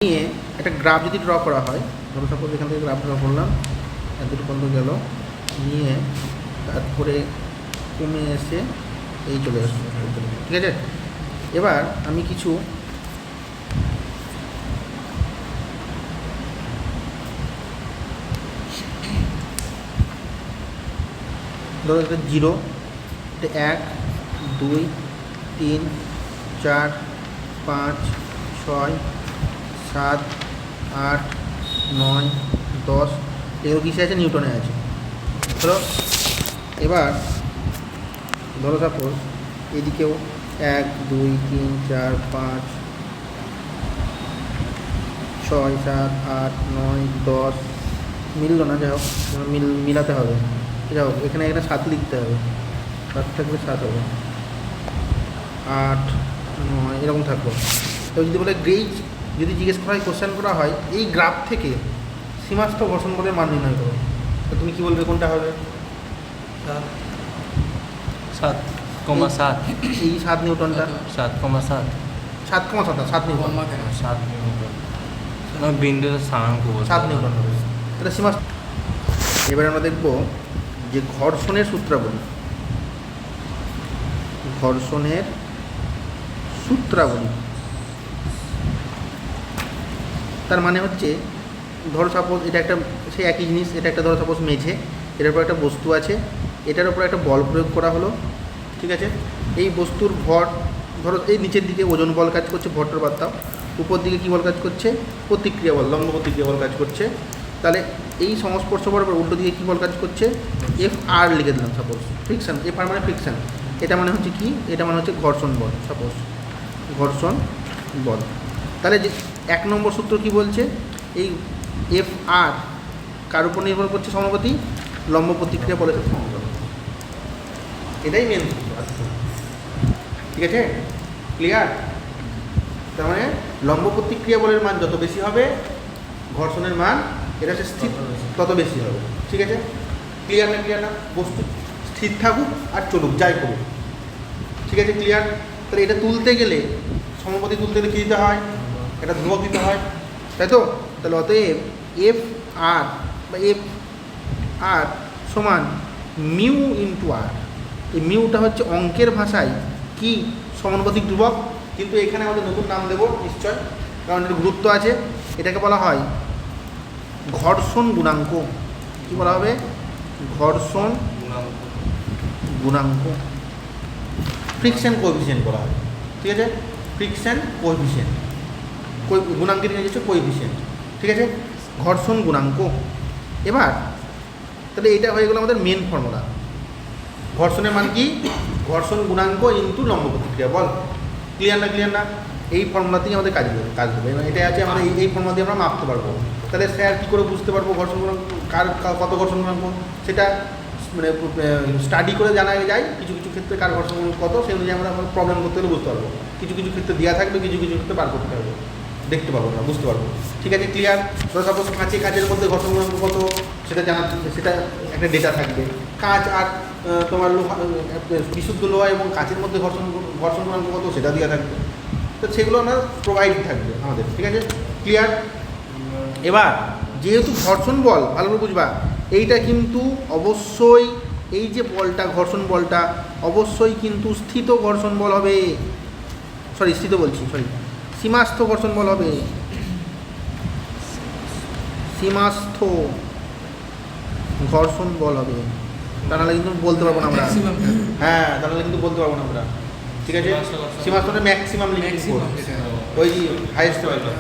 নিয়ে একটা গ্রাফ যদি ড্র করা হয়, ধরো সাপোজ এখান থেকে গ্রাফ ড্র করলাম, এতটুকু পর্যন্ত গেল, নিয়ে তারপরে কমে এসে এই চলে আসলো, ঠিক আছে। এবার আমি কিছু ধরো একটা 0, 1, 2, 3, 4, 5, 6, 7, 8, 9, 10 এগুলো কিসে আছে? নিউটনে আছে। ধরো এবার ধরো সাপোজ এদিকেও 1, 2, 3, 4, 5, 6, 7, 8, 9, 10 মিললো না, যাই হোক মিলাতে হবে, যাই হোক এখানে একটা 7 লিখতে হবে, 7 থাকবে 7 হবে, 8, 9 এরকম থাকলো। তো যদি বলে গ্রেজ, যদি জিজ্ঞেস করা হয়, কোশ্চেন করা হয় এই গ্রাফ থেকে সীমাস্থ ঘর্ষণ বলের মান নির্ণয় করো, তো তুমি কী বলবে, কোনটা হবে? 7,7 এই 7 নিউটনটা, 7,7 7,7 নিউটন, 7 নিউটন বিন্দুতে স্থানাঙ্ক 7 নিউটন হবে এটা সীমাস্থ। এবার আমরা দেখব যে ঘর্ষণের সূত্রাবলী, ঘর্ষণের সূত্রাবলী তার মানে হচ্ছে, ধরো সাপোজ এটা একটা সেই একই জিনিস, এটা একটা ধরো সাপোজ মেঝে, এটার উপর একটা বস্তু আছে, এটার উপর একটা বল প্রয়োগ করা হলো, ঠিক আছে। এই বস্তুর ভর, ধরো এই নিচের দিকে ওজন বল কাজ করছে, ভরটার বাদ দাও, উপর দিকে কী বল কাজ করছে? প্রতিক্রিয়া বল, লম্ব প্রতিক্রিয়া বল কাজ করছে। তাহলে এই সংস্পর্শ বরাবর উল্টো দিকে কী বল কাজ করছে? Fr লিখে দিলাম সাপোজ, ফ্রিকশন, Fr মানে ফ্রিকশন, এটা মানে হচ্ছে কি? এটা মানে হচ্ছে ঘর্ষণ বল, সাপোজ ঘর্ষণ বল। তাহলে যে 1 নম্বর সূত্র কি বলছে? এই Fr কার উপর নির্ভর করছে? সমানুপাতিক লম্ব প্রতিক্রিয়া বলের সাথে সমানুপাতিক, এটাই মেন সূত্র, ঠিক আছে, ক্লিয়ার? তার মানে লম্ব প্রতিক্রিয়া বলের মান যত বেশি হবে, ঘর্ষণের মান এটা হচ্ছে স্থির তত বেশি হবে, ঠিক আছে। ক্লিয়ার না? ক্লিয়ার না? বস্তু স্থির থাকুক আর চলুক, যাই করুক, ঠিক আছে, ক্লিয়ার? তাহলে এটা তুলতে গেলে, সমানুপাতিক তুলতে গেলে কী দিতে হয়? এটা ধ্রুবক দিতে হয়, তাই তো? তাহলে অতএব Fr বা Fr সমান মিউ ইন্টু আর। এই মিউটা হচ্ছে অঙ্কের ভাষায় কি? সমানুপাতিক ধ্রুবক, কিন্তু এখানে আমাদের নতুন নাম দেবো নিশ্চয়, কারণ এর গুরুত্ব আছে। এটাকে বলা হয় ঘর্ষণ গুণাঙ্ক। কী বলা হবে? ঘর্ষণ গুণাঙ্ক, ফ্রিকশন কোএফিসিয়েন্ট বলা হয়, ঠিক আছে, ফ্রিকশন কোএফিসিয়েন্ট, গুণাঙ্কের নিয়ে হচ্ছে কোএফিসিয়েন্ট, ঠিক আছে, ঘর্ষণ গুণাঙ্ক। এবার তাহলে এটা হয়ে গেল আমাদের মেন ফর্মুলা। ঘর্ষণের মান কি? ঘর্ষণ গুণাঙ্ক ইন্টু লম্ব প্রতিক্রিয়া বল। ক্লিয়ার না? ক্লিয়ার না? এই ফর্মুলাতেই আমাদের কাজ দেবে, এবং এটা আছে আমাদের এই ফর্মুলা দিয়ে আমরা মাপতে পারবো। তাহলে স্যার কী করে বুঝতে পারবো ঘর্ষণ গুণাঙ্ক কত ঘর্ষণ গুণাঙ্ক? সেটা মানে স্টাডি করে জানা যায়, কিছু কিছু ক্ষেত্রে কার ঘর্ষণ গুণাঙ্ক কত, সেই অনুযায়ী আমরা প্রবলেম করতে হলে বুঝতে পারবো। কিছু কিছু ক্ষেত্রে দেওয়া থাকবে, কিছু কিছু ক্ষেত্রে বার করতে হবে, দেখতে পাবো না, বুঝতে পারবো, ঠিক আছে, ক্লিয়ার? ধরো সাপোজ কাঁচের মধ্যে ঘর্ষণ গুণাঙ্ক কত সেটা জানা, সেটা একটা ডেটা থাকবে। কাঁচ আর তোমার লোহা, বিশুদ্ধ লোহা এবং কাঁচের মধ্যে ঘর্ষণ গুণাঙ্ক কত সেটা দেওয়া থাকবে, তো সেগুলো আমরা প্রোভাইড থাকবে আমাদের, ঠিক আছে, ক্লিয়ার? এবার যেহেতু ঘর্ষণ বল, ভালো করে বুঝবা, এইটা কিন্তু অবশ্যই, এই যে বলটা ঘর্ষণ বলটা অবশ্যই কিন্তু স্থিত ঘর্ষণ বল হবে, সীমাস্থ ঘর্ষণ বল হবে, সীমাস্থ ঘর্ষণ বল হবে, তা নাহলে কিন্তু বলতে পারবো না আমরা, হ্যাঁ তা নাহলে কিন্তু বলতে পারবো না আমরা, ঠিক আছে। সীমাস্থটা ম্যাক্সিমাম লিমিট, ওই হাইয়েস্ট পাইবে,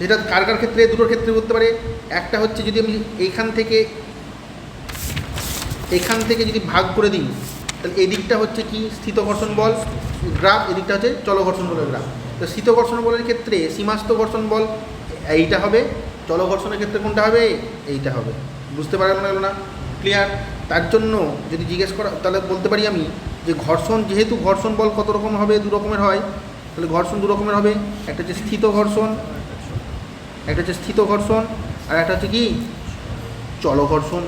যেটা কার কার ক্ষেত্রে, দুটোর ক্ষেত্রে করতে পারে। একটা হচ্ছে যদি আমি এখান থেকে যদি ভাগ করে দিই, তাহলে এদিকটা হচ্ছে কি? স্থিত ঘর্ষণ বল গ্রাফ, এদিকটা হচ্ছে চল ঘর্ষণ বলের গ্রাফ। তো স্থিত ঘর্ষণ বলের ক্ষেত্রে সীমাস্থ ঘর্ষণ বল এইটা হবে, চল ঘর্ষণের ক্ষেত্রে কোনটা হবে? এইটা হবে, বুঝতে পারলাম না? ক্লিয়ার? তার জন্য যদি জিজ্ঞেস করা, তাহলে বলতে পারি আমি যে ঘর্ষণ, যেহেতু ঘর্ষণ বল কত রকম হবে? 2 রকমের হয়, তাহলে ঘর্ষণ 2 রকমের হবে, একটা হচ্ছে স্থিত ঘর্ষণ, আর একটা হচ্ছে কি? চল ঘর্ষণ।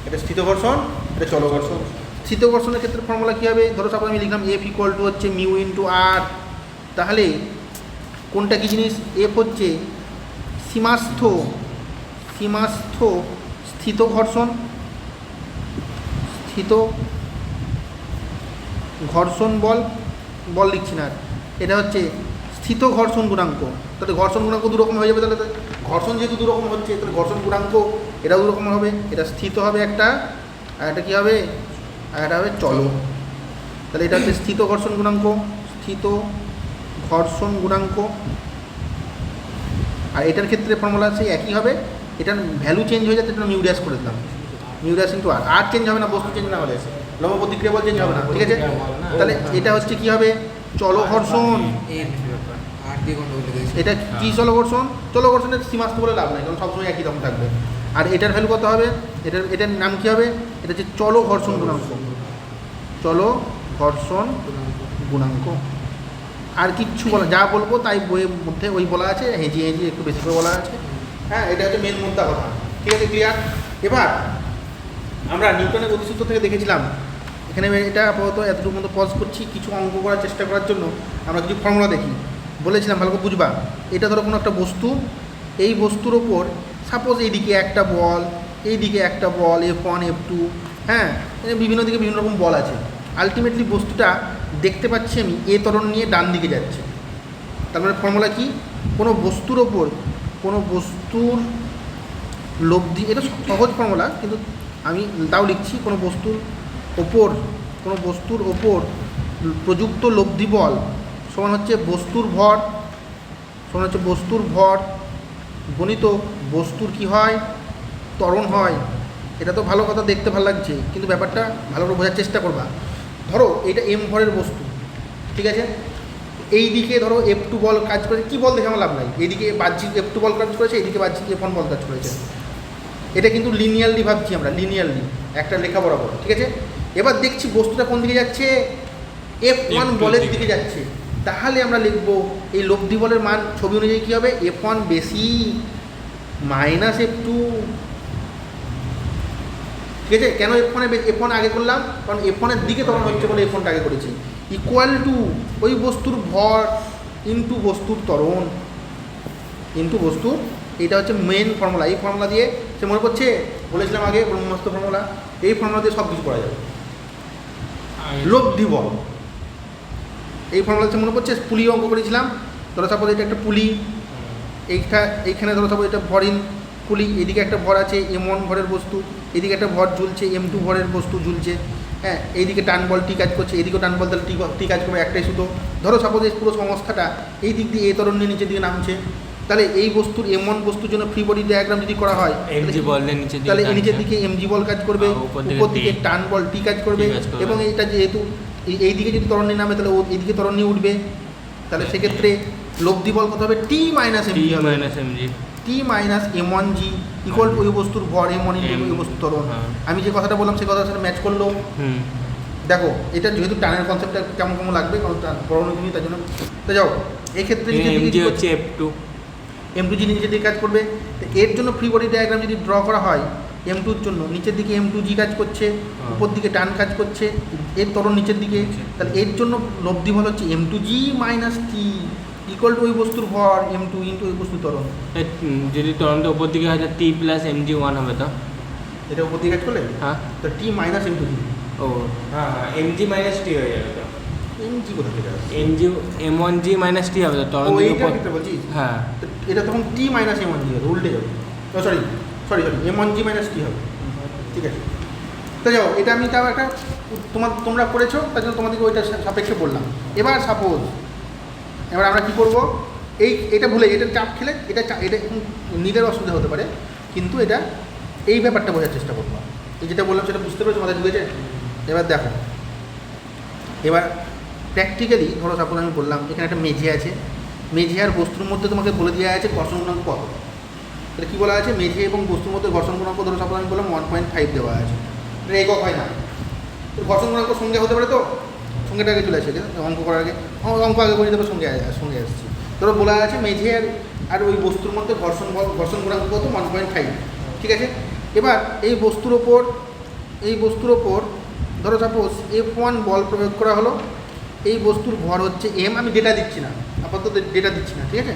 এটা স্থিত ঘর্ষণ, এটা চল ঘর্ষণ। স্থিত ঘর্ষণের ক্ষেত্রে ফর্মুলা কী হবে? ধরো সাপোজ আমি লিখলাম F = হচ্ছে মিউ ইন্টু আর, তাহলে কোনটা কী জিনিস? F হচ্ছে সীমাস্থ সীমাস্থ স্থিত ঘর্ষণ, স্থিত ঘর্ষণ বল, বল লিখছি না আর। এটা হচ্ছে স্থিত ঘর্ষণ গুণাঙ্ক। তাহলে ঘর্ষণ গুণাঙ্ক দুরকম হয়ে যাবে, তাহলে ঘর্ষণ যেহেতু দুরকম হচ্ছে তাহলে ঘর্ষণ গুণাঙ্ক এটা দুরকম হবে। এটা স্থিত হবে একটা, আর এটা কী হবে, আর এটা হবে চলক। তাহলে এটা হচ্ছে স্থিত ঘর্ষণ গুণাঙ্ক, স্থিত ঘর্ষণ গুণাঙ্ক। আর এটার ক্ষেত্রে ফর্মুলা সেই একই হবে, এটার ভ্যালু চেঞ্জ হয়ে যাচ্ছে, এটা মিউ ড্যাশ করে দিলাম, মিউ ড্যাশ ইন্টু আর চেঞ্জ হবে না, বস্তু চেঞ্জ না হলে লম্ব প্রতিক্রিয়া বল চেঞ্জ হবে না, ঠিক আছে। তাহলে এটা হচ্ছে কি হবে, চল ঘর্ষণ। এটা কি চল ঘর্ষণ? চল ঘর্ষণের সীমাস্থ বলে লাভ নাই, কারণ সবসময় একই রকম থাকবে। আর এটার ভ্যালু কত হবে, এটার নাম কি হবে, এটা হচ্ছে চল ঘর্ষণ গুণাঙ্ক, চল ঘর্ষণ গুণাঙ্ক। আর কিচ্ছু বলা, যা বলবো তাই বইয়ের মধ্যে ওই বলা আছে, হেঁজিয়ে হেঁজিয়ে একটু বেশি করে বলা আছে। হ্যাঁ, এটা হচ্ছে মেন মুদ্রা কথা, ঠিক আছে, ক্লিয়ার। এবার আমরা নিউটনের গতিসূত্র থেকে দেখেছিলাম, এখানে এটা আপাতত এতটুকু মতো পজ করছি, কিছু অঙ্ক করার চেষ্টা করার জন্য আমরা কিছু ফর্মুলা দেখি। বলেছিলাম ভালো করে বুঝবা, এটা ধরো কোনো একটা বস্তু, এই বস্তুর ওপর সাপোজ এইদিকে একটা বল, এইদিকে একটা বল F1 F2, হ্যাঁ, বিভিন্ন দিকে বিভিন্ন রকম বল আছে। আলটিমেটলি বস্তুটা দেখতে পাচ্ছি আমি এ ত্বরণ নিয়ে ডান দিকে যাচ্ছে। তার মানে ফর্মুলা কি, কোনো বস্তুর ওপর, কোনো বস্তুর লব্ধি, এটা সহজ ফর্মুলা কিন্তু আমি তাও লিখছি, কোনো বস্তুর ওপর, কোনো বস্তুর ওপর প্রযুক্ত লব্ধি বল সমান হচ্ছে বস্তুর ভর, সমান হচ্ছে বস্তুর ভর গণিত বস্তুর কি হয়, ত্বরণ হয়। এটা তো ভালো কথা, দেখতে ভালো লাগছে, কিন্তু ব্যাপারটা ভালো করে বোঝার চেষ্টা করবা। ধরো এইটা এম ভরের বস্তু, ঠিক আছে, এই দিকে ধরো F2 বল কাজ করেছে, কী বল দেখে আমার লাভ নাই, এইদিকে বাহ্যিক F2 বল কাজ করেছে, এইদিকে বাহ্যিক F1 বল কাজ করেছে। এটা কিন্তু লিনিয়ারলি ভাবছি আমরা, লিনিয়ারলি একটা লেখা বরাবর, ঠিক আছে। এবার দেখছি বস্তুটা কোন দিকে যাচ্ছে, F1 বলের দিকে যাচ্ছে, তাহলে আমরা লিখব এই লব্ধি বলের মান ছবি অনুযায়ী কী হবে, F1 বেশি মাইনাস F2, ঠিক আছে। কেন F1 আগে করলাম, কারণ F1-এর দিকে তখন হচ্ছে বলে F1টা আগে করেছি, ইকুয়াল টু ওই বস্তুর ভর ইন্টু বস্তুর ত্বরণ ইন্টু বস্তুর, এটা হচ্ছে মেন ফর্মুলা। এই ফর্মুলা দিয়ে সে মনে করছে, বলেছিলাম আগে ব্রহ্মাস্ত্র ফর্মুলা, এই ফর্মুলা দিয়ে সব কিছু করা যাবে। লব্ধি বল, এই ফর্মুলা হচ্ছে মনে করছে, পুলি অঙ্ক করেছিলাম, ধরো সাপোজ এটা একটা পুলি, এইখানে ধরো সাপোজ এটা ভরিন পুলি, এদিকে একটা ভর আছে M1 ভরের বস্তু, এদিকে একটা ভর ঝুলছে M2 ভরের বস্তু ঝুলছে, হ্যাঁ, এইদিকে টান বল টি কাজ করছে, এদিকেও টান বল, তাহলে টি কাজ করবে একটাই শুধু। ধরো সাপোজ এই পুরো সংস্থাটা এই দিক দিয়ে এই ত্বরণ নিয়ে নিচের দিকে নামছে, তাহলে এই বস্তুর M1 বস্তুর জন্য ফ্রি বডি ডায়াগ্রাম যদি করা হয়, তাহলে নিচের দিকে mg বল কাজ করবে, উপর দিকে টান বল টি কাজ করবে, এবং এইটা যেহেতু এই দিকে যদি ত্বরণ নিয়ে নামে তাহলে এইদিকে ত্বরণ নিয়ে উঠবে, তাহলে সেক্ষেত্রে লব্ধি বল কত হবে, টি মাইনাস M1g ইকুয়াল টু ওই বস্তুর ভর M1 ইন্টু ওই বস্তুর ত্বরণ। আমি যে কথাটা বললাম সেই কথার সাথে ম্যাচ করলো। দেখো এটা যেহেতু টানের কনসেপ্টটা কেমন কেমন লাগবে, কারণ পরমাণু তার জন্য। তো যাও, এই ক্ষেত্রে M2g নিচের দিকে কাজ করবে, তো এর জন্য ফ্রি বডি ডায়াগ্রাম যদি ড্র করা হয়, M2-র জন্য নিচের দিকে M2g কাজ করছে, উপর দিকে টান কাজ করছে, এর ত্বরণ নিচের দিকে, তাহলে এর জন্য লব্ধি বল হচ্ছে M2g minus T equal to ওই বস্তুর ভর M2 ইন্টু ওই বস্তুর ত্বরণ। যদি ত্বরণটা উপর দিকে হয় টি প্লাস mg1 হবে, তো এটা উপর দিকে কাজ করলে হ্যাঁ, তো টি মাইনাস M2g, ও হ্যাঁ mg মাইনাস টি হয়ে যাবে, তো mg কোথা থেকে আসছে, m1g মাইনাস টি হবে, তো ত্বরণ এইটার ক্ষেত্রে বলছিস, হ্যাঁ, তো এটা তখন টি মাইনাস M1g হবে, উল্টে যাবে, ও সরি M1g মাইনাস টি হবে, ঠিক আছে। তো যাও, এটা আমি তাও একটা তোমরা করেছো, তার জন্য তোমাদেরকে ওইটা সাপেক্ষে বললাম। এবার সাপোজ এবার আমরা কী করবো, এটা ভুলে, এটা চাপ খেলে এটা নিজের অসুবিধা হতে পারে, কিন্তু এটা এই ব্যাপারটা বোঝার চেষ্টা করবো। এই যেটা বললাম সেটা বুঝতে পেরেছো, মাথায় ঢুকেছে। এবার দেখো, এবার প্র্যাকটিক্যালি ধরো সাপোজ আমি বললাম এখানে একটা মেঝে আছে, মেঝে আর বস্তুর মধ্যে তোমাকে বলে দেওয়া আছে ঘর্ষণ গুণাঙ্ক কত। তাহলে কী বলা আছে, মেঝে এবং বস্তুর মধ্যে ঘর্ষণ গুণাঙ্ক ধরো সাপোজ আমি বললাম 1.5 দেওয়া আছে, এটা একক হয় না। তো ঘর্ষণ গুণাঙ্ক সংজ্ঞা হতে পারে, তো সংজ্ঞাটা আগে চলে আসে অঙ্ক করার আগে, অঙ্ক আগে করে দেবে, সঙ্গে আসছি। ধরো বলা আছে মেঝে আর ওই বস্তুর মধ্যে ঘর্ষণ গুণাঙ্ক কত, 1.5, ঠিক আছে। এবার এই বস্তুর ওপর ধরো সাপোজ F1 বল প্রয়োগ করা হলো, এই বস্তুর ভর হচ্ছে M, আমি ডেটা দিচ্ছি না, আপাতত ডেটা দিচ্ছি না, ঠিক আছে।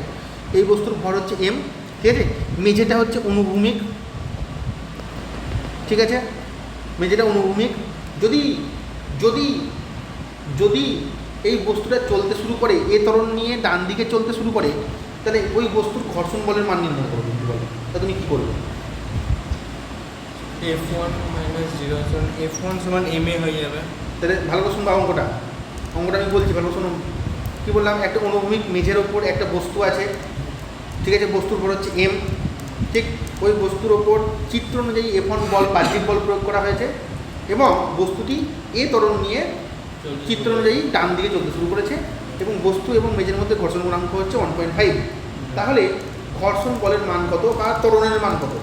এই বস্তুর ভর হচ্ছে M, ঠিক আছে। মেঝেটা হচ্ছে অনুভূমিক, ঠিক আছে, মেঝেটা অনুভূমিক। যদি যদি যদি এই বস্তুটা চলতে শুরু করে এ ত্বরণ নিয়ে ডান দিকে চলতে শুরু করে, তাহলে ওই বস্তুর ঘর্ষণ বলের মান নির্ণয় করবে। বলো তা তুমি কী করবে? F1 minus 0 সমান F1 সমান MA হয়ে যাবে। তাহলে ভালো করে শুনবা অঙ্কটা আমি বলছি, ভালো করে শুনুন। কী বললাম? একটা অনুভূমিক মেঝের ওপর একটা বস্তু আছে, ঠিক আছে, বস্তুর উপর হচ্ছে এম, ঠিক, ওই বস্তুর ওপর চিত্র অনুযায়ী F1 বল বাহ্যিক বল প্রয়োগ করা হয়েছে এবং বস্তুটি এ ত্বরণ নিয়ে চিত্র অনুযায়ী ডান দিকে চলতে শুরু করেছে এবং বস্তু এবং মেঝের মধ্যে ঘর্ষণ গুণাঙ্ক হচ্ছে 1.5। তাহলে ঘর্ষণ বলের মান কত বা ত্বরণের মান কত,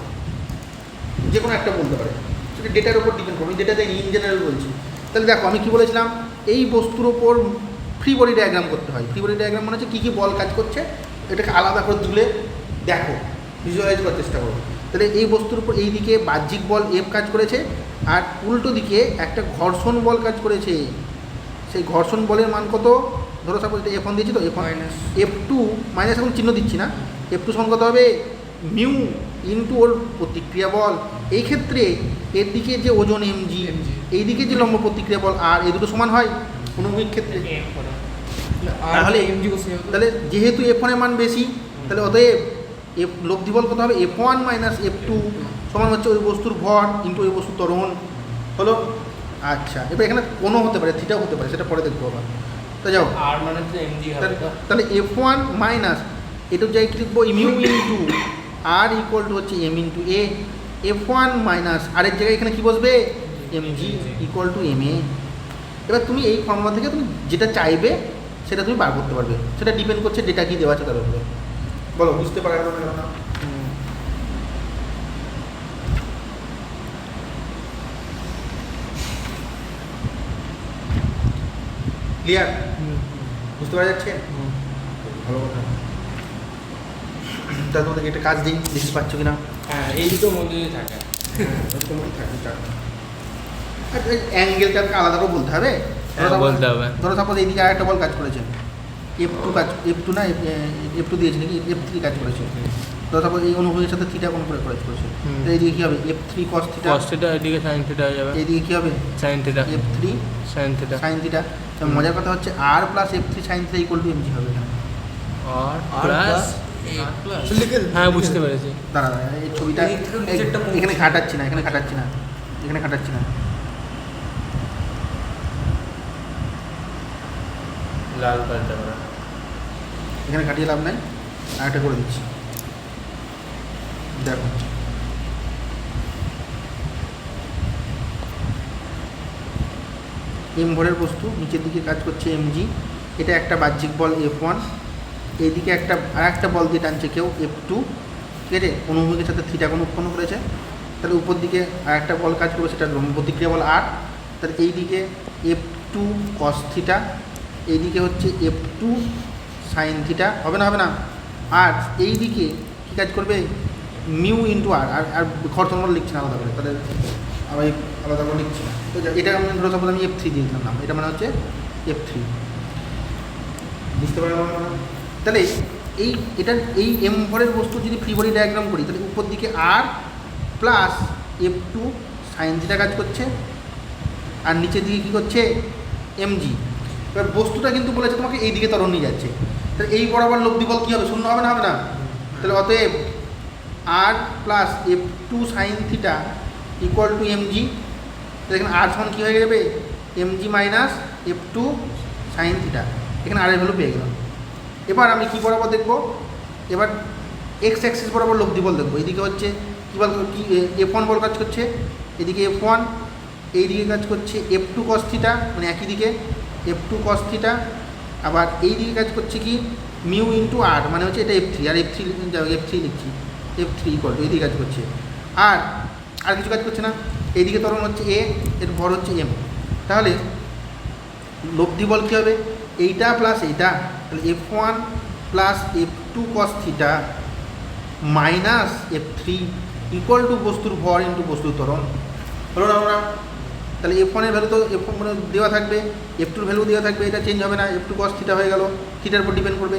যে কোনো একটা বলতে পারে, সেটা ডেটার উপর ডিপেন্ড করবে। আমি ডেটা দেয়নি, ইন জেনারেল বলছি। তাহলে দেখো আমি কী বলেছিলাম, এই বস্তুর ওপর ফ্রি বডি ডায়াগ্রাম করতে হয়। ফ্রি বডি ডায়াগ্রাম মানে হচ্ছে কী কী বল কাজ করছে, এটাকে আলাদা করে তুলে দেখো, ভিজুয়ালাইজ করার চেষ্টা করো। তাহলে এই বস্তুর উপর এই দিকে বাহ্যিক বল এফ কাজ করেছে আর উল্টো দিকে একটা ঘর্ষণ বল কাজ করেছে। সেই ঘর্ষণ বলের মান কত? ধরো সাপোজ এটা F1 দিয়েছি তো, F2 মাইনাস, এখন চিহ্ন দিচ্ছি না, F2 সমান কত হবে? মিউ ইন্টু ওর প্রতিক্রিয়া বল। এই ক্ষেত্রে এর দিকে যে ওজন mg, এই দিকে যে লম্ব প্রতিক্রিয়া বল আর, এই দুটো সমান হয় অনুভূমিক ক্ষেত্রে। তাহলে যেহেতু F1 এর মান বেশি, তাহলে অতএব লব্ধি বল কত হবে? F1 মাইনাস F2 সমান হচ্ছে ওই বস্তুর ভর ইন্টু ওই বস্তুর ত্বরণ হলো। আচ্ছা, এবার এখানে কোনো হতে পারে, থিটাও হতে পারে, সেটা পরে দেখবো আবার। তা যাও, আর মানে তো mg হবে তো। তাহলে F1 মাইনাস এটুক যাই কি লিখবো? Mu into R equal to হচ্ছে M into A. F1 minus আরের জায়গায় এখানে কী বসবে? mg equal to ma। এবার তুমি এই ফর্মুলা থেকে তুমি যেটা চাইবে সেটা তুমি বার করতে পারবে, সেটা ডিপেন্ড করছে ডেটা কী দেওয়া আছে তার উপরে। বলো, বুঝতে পারা গেল না? ক্লিয়ার? বুঝতে পারা যাচ্ছে? ভালো কথা। তার তোমাদেরকে একটা কাজ দিই, দেখতে পাচ্ছ কিনা? হ্যাঁ, এই দুটোর মধ্যে দিয়ে থাকে। অ্যাঙ্গেলটাকে আলাদা করে বলতে হবে। বলতে হবে। ধরো সাপোজ এইদিকে আর একটা বল কাজ করেছে, F2 না F2 দিয়েছে নাকি, F3 কাজ করেছে। ধরো সাপোজ এই অনুভূমির সাথে থিটা কোন করে কাজ করেছে, তো এইদিকে কী হবে? F3 cos থিটা, এদিকে sin থিটা হয়ে যাবে। এইদিকে কী হবে? sin theta, F3 sin theta. sin theta. মজার কথা হচ্ছে R plus F3 sin theta equal to mg হবে এখানে। আর প্লাস হ্যাঁ, বুঝতে পেরেছি। দাঁড়া, এই ছবিটা এখানে খাটাচ্ছি না, এখানে খাটাচ্ছি না। লাল পাল্টা করা। এখানে খাটিয়ে লাভ নাই, আরেকটা করে দিচ্ছি। দেখো, এম ভরের বস্তু নিচের দিকে কাজ করছে mg, এটা একটা বাহ্যিক বল F1, এইদিকে আর একটা বল দিয়ে টানছে কেউ F2, ঠিক আছে, অনুভূমিকের সাথে থিটা কোণ উৎপন্ন করেছে। তাহলে উপর দিকে আর একটা বল কাজ করবে, সেটা লম্ব প্রতিক্রিয়া বল R। তাহলে এইদিকে F2 cos থিটা, এইদিকে হচ্ছে F2 sin থিটা, হবে না? আর এইদিকে কী কাজ করবে? মিউ ইন্টু আর, আর ঘর্ষণ বল লিখছি না আলাদা করে, তাহলে আমি আলাদা করে লিখছি না। তো এটা আমি ধরো সাপোজ আমি F3 দিয়ে দিলাম নাম, এটা মানে হচ্ছে F3। বুঝতে পারলাম? তাহলে এই এম ভরের বস্তু যদি ফ্রি বডি ডায়াগ্রাম করি, তাহলে উপর দিকে আর প্লাস F2 sin থিটা কাজ করছে আর নিচের দিকে কী করছে? mg। এবার বস্তুটা কিন্তু বলেছে তোমাকে এই দিকে ত্বরণ নিয়ে যাচ্ছে, তাহলে এই বরাবর লব্ধি বল কী হবে? শূন্য হবে না? তাহলে অতএব আর plus F2 sin theta equal to mg। তাহলে এখানে আর সমান কী হয়ে যাবে? mg minus F2 sin theta. এখানে আর এর ভ্যালু পেয়ে গেলাম। এবার আমি কী বরাবর দেখবো? এবার এক্স অ্যাক্সিস বরাবর লব্ধি বল দেখবো। এইদিকে হচ্ছে কী বল, কি F1 বল কাজ করছে, এদিকে F1, এইদিকে কাজ করছে F2 cos থিটা, মানে একই দিকে F2 cos থিটা, আবার এইদিকে কাজ করছে কি মিউ ইন্টু আর, মানে হচ্ছে এটা F3, আর F3 লিখছি, F3 ইকুয়াল টু এইদিকে কাজ করছে, আর কিছু কাজ করছে না। এইদিকে ত্বরণ হচ্ছে এ, এর ভর হচ্ছে এম। তাহলে লব্ধি বল কী হবে? এইটা প্লাস এইটা, তাহলে F1 plus F2 cos theta minus F3 equal to বস্তুর ভর ইন্টু বস্তুর ত্বরণ। হলো না? তাহলে F1 এর ভ্যালু তো F1 মানে দেওয়া থাকবে, F2 এর ভ্যালু দেওয়া থাকবে, এটা চেঞ্জ হবে না। F2 cos থিটা হয়ে গেল, থিটার উপর ডিপেন্ড করবে।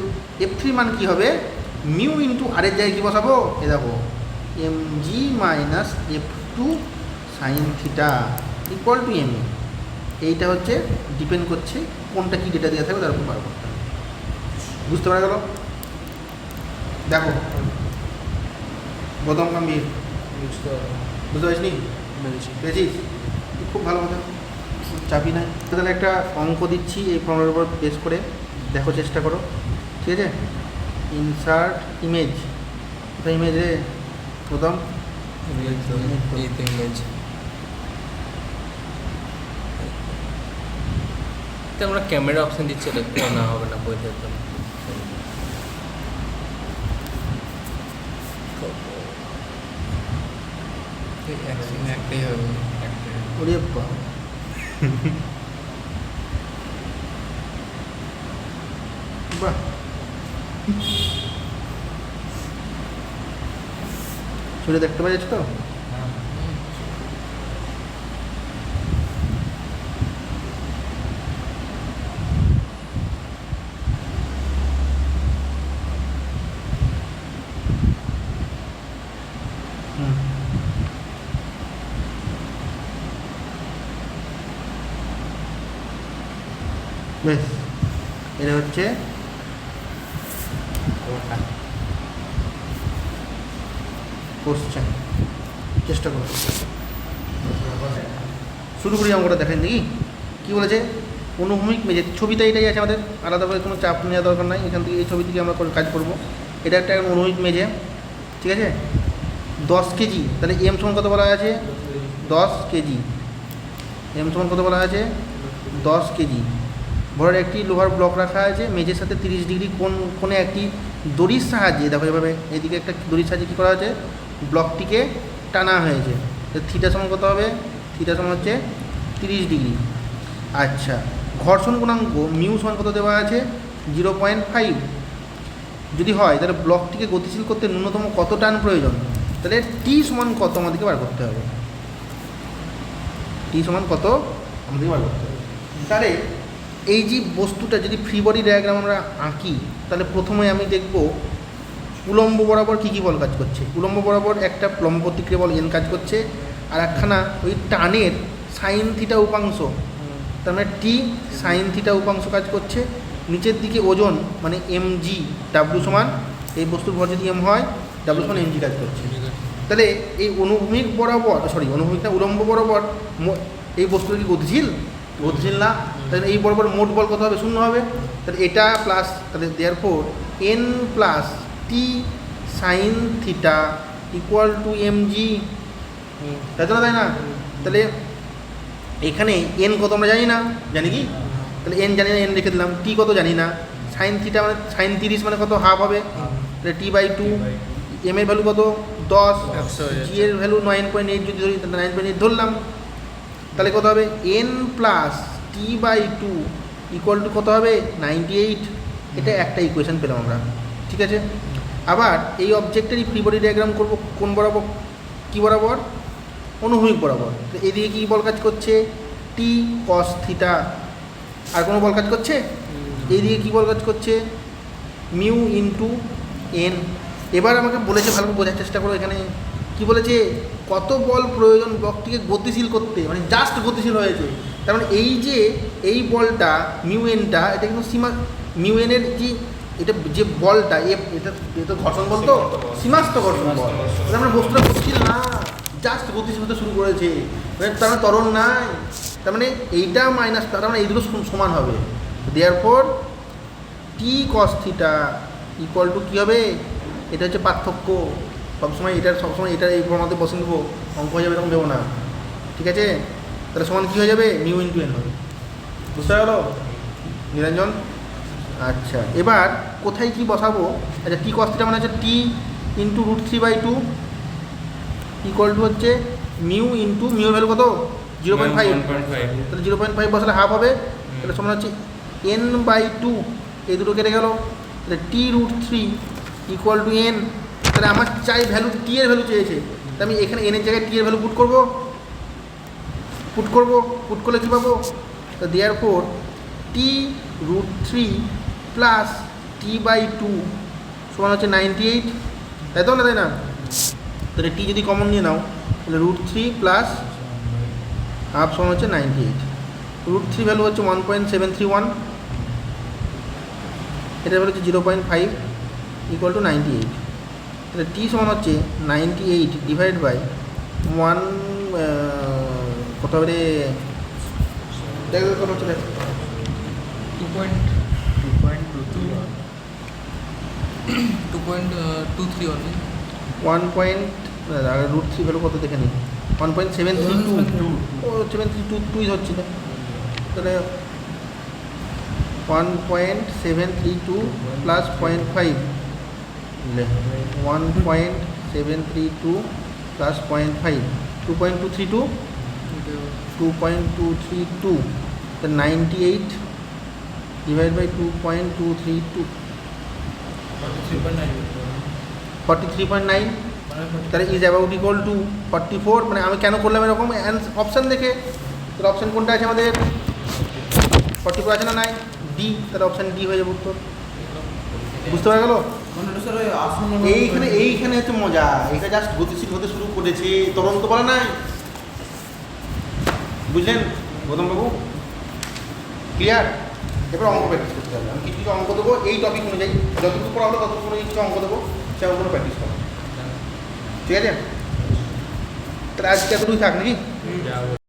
F3 মান কী হবে? মিউ ইন্টু আরের জায়গায় কী বসাবো, এ দেখো M G minus F two sine theta equal to M. এইটা হচ্ছে ডিপেন্ড করছে কোনটা কী ডেটা দেওয়া থাকবে তার উপর বার করতে হবে। বুঝতে পারা গেল? দেখো গৌতম গম্ভীর, বুঝতে পারিস নি? পেয়েছিস? খুব ভালো কথা, চাপি নাই। তাহলে একটা অঙ্ক দিচ্ছি, এই ফর্মের উপর বেস করে দেখো, চেষ্টা করো, ঠিক আছে? ইনসার্ট ইমেজ, ইমেজ রে প্রথম আমরা ক্যামেরা অপশন দিচ্ছি, না হবে না বইতে একদম। একটাই হবে, ওরে বাবা। বাহ, ছুটে দেখতে পাচ্ছ তো? বেশ, এটা হচ্ছে কোশ্চেন। চেষ্টা করো, শুরু করি অঙ্কটা। দেখেন দেখি কী বলেছে। অনুভূমিক মেঝে, ছবিটা এটাই আছে আমাদের, আলাদাভাবে কোনো চাপ নেওয়া দরকার নাই। এখান থেকে এই ছবি থেকে আমরা কাজ করব। এটা একটা অনুভূমিক মেঝে, ঠিক আছে? 10 কেজি, তাহলে এম সমান কত বলা আছে? 10 কেজি। এম সমান কত বলা আছে? 10 কেজি। ভরের একটি লোহার ব্লক রাখা আছে, মেঝের সাথে 30 ডিগ্রি কোণে একটি দড়ির সাহায্যে, দেখো এভাবে এদিকে একটা দড়ির সাহায্যে কী করা হয়েছে, ব্লকটিকে টানা হয়েছে। থিটা সমান কত হবে? থিটা সমান হচ্ছে 30 ডিগ্রি। আচ্ছা, ঘর্ষণ গুণাঙ্ক মিউ সমান কত দেওয়া আছে? 0.5 যদি হয়, তাহলে ব্লকটিকে গতিশীল করতে ন্যূনতম কত টান প্রয়োজন? তাহলে টি সমান কত আমাদেরকে বার করতে হবে। টি সমান কত আমাদেরকে বার করতে হবে। তাহলে এই যে বস্তুটা যদি ফ্রি বডি ডায়াগ্রাম আমরা আঁকি, তাহলে প্রথমে আমি দেখব উলম্ব বরাবর কী কী বল কাজ করছে। উলম্ব বরাবর একটা লম্ব প্রতিক্রিয়া বল এন কাজ করছে, আর একখানা ওই টানের সাইন থিটা উপাংশ, তার মানে টি সাইন থিটা উপাংশ কাজ করছে। নিচের দিকে ওজন মানে এম জি, ডাব্লু সমান, এই বস্তুর ভর যদি এম হয়, ডাব্লু সমান এম জি কাজ করছে। তাহলে এই অনুভূমিক বরাবর, অনুভূমিক না, উলম্ব বরাবর এই বস্তুটা কি গতিশীল? গতিশীল না। তাহলে এই বরাবর মোট বল কত হবে? 0 হবে। তাহলে এটা প্লাস, তাহলে therefore N plus T sine theta equal to M G, তাই তো না? তাই না? তাহলে এখানে এন কত আমরা জানি না, জানি কি? তাহলে এন জানি না, এন রেখে দিলাম। টি কত জানি না, সাইন থিটা মানে সাইন 30 মানে কত? হাফ হবে। তাহলে টি/2। এম এর ভ্যালু কত? 10। জি এর ভ্যালু 9.8 যদি ধরি, তাহলে 9.8 ধরলাম। তাহলে কত হবে? এন প্লাস টি/2 ইকুয়াল টু কত হবে? 98। এটা একটা ইকুয়েশন পেলাম আমরা, ঠিক আছে? আবার এই অবজেক্টেরই ফ্রি বডি ডায়াগ্রাম করব কোন বরাবর? কী বরাবর? অনুভূমিক বরাবর। তো এদিকে কী বল কাজ করছে? টি কস থিটা। আর কোনো বল কাজ করছে? এইদিকে কী বল কাজ করছে? Mu into N. এবার আমাকে বলেছে, ভালো করে বোঝার চেষ্টা করো, এখানে কি বলেছে? কত বল প্রয়োজন ব্লকটিকে গতিশীল করতে, মানে জাস্ট গতিশীল হয়েছে। তার মানে এই যে এই বলটা মিউ এনটা, এটা কিন্তু সীমা, মিউ এনের যে এটা যে বলটা, এটা ঘর্ষণ বল, তো সীমাস্ত ঘর্ষণ বল। তার মানে বস্তুটা গতিশীল না, জাস্ট গতিশীল হতে শুরু করেছে, মানে তার মানে ত্বরণ নাই। তার মানে এইটা মাইনাস, তার মানে এই দুটো সমান হবে। Therefore T cos theta equal to কী হবে? এটা হচ্ছে পার্থক্য। সবসময় এটা এই মধ্যে বসে নেবো, অঙ্ক হয়ে যাবে, এরকম দেবো না, ঠিক আছে? তাহলে সমান কী হয়ে যাবে? মিউ ইন্টু এন হবে। বুঝতে গেল নিরঞ্জন? আচ্ছা, এবার কোথায় কি বসাবো? আচ্ছা, টি কস থিটা মানে হচ্ছে টি ইন্টু √3/2 ইকুয়াল টু হচ্ছে মিউ ইন্টু, মিউর ভ্যালু কত? 0.5। তাহলে 0.5 বসালে হাফ হবে। তাহলে সমান হচ্ছে n/2, এই দুটো কেটে গেল। তাহলে t√3 ইকুয়াল টু এন। তাহলে আমার চাই ভ্যালু, টি এর ভ্যালু চেয়েছে, তাহলে আমি এখানে এনের জায়গায় টি এর ভ্যালু পুট করলে কী পাবো? তো দেয়ারফর t√3 প্লাস t/2 সমান হচ্ছে 98, তাই তো না, তাই না? তাহলে টি যদি কমন নিয়ে নাও তাহলে √3 প্লাস হাফ সমান হচ্ছে 98। √3 ভ্যালু হচ্ছে 1.731, এটার ভ্যালু হচ্ছে 0.5 ইকুয়াল টু 98। তাহলে টি সমান হচ্ছে 98 ডিভাইড বাই 1 কত হবে রে, দেখো কত হচ্ছে, 2.23 only. 1.√3 ভ্যালু কত দেখে নিই, 1.732, ও 732 হচ্ছিল, তাহলে 1.732 প্লাস 0.5, 1.732 প্লাস 0.5, 2.232, 2.232, তো 98 ডিভাইড বাই 2.232, 43.9, তাহলে ইজ অ্যাবাউট ইকুয়াল টু 44। মানে আমি কেন করলাম এরকম অপশান দেখে, তাহলে অপশান কোনটা আছে আমাদের, 44 আছে না নাই, ডি, তাহলে অপশান ডি হয়ে যাবে উত্তর। বুঝতে পারা গেল? এইখানে হচ্ছে মজা, এটা জাস্ট গতিশীল হতে শুরু করেছে, তদন্ত বলা নাই, বুঝলেন গৌতমবাবু? ক্লিয়ার? এবার অঙ্ক প্র্যাকটিস করতে হবে, আমি কিছু কিছু অঙ্ক দেবো এই টপিক অনুযায়ী, যতটুকু পড়া হলো ততটুকু অনুযায়ী কিছু অঙ্ক দেবো, সে অঙ্কগুলো প্র্যাকটিস করো, ঠিক আছে? তাহলে আজকে এতটুকুই থাক নাকি?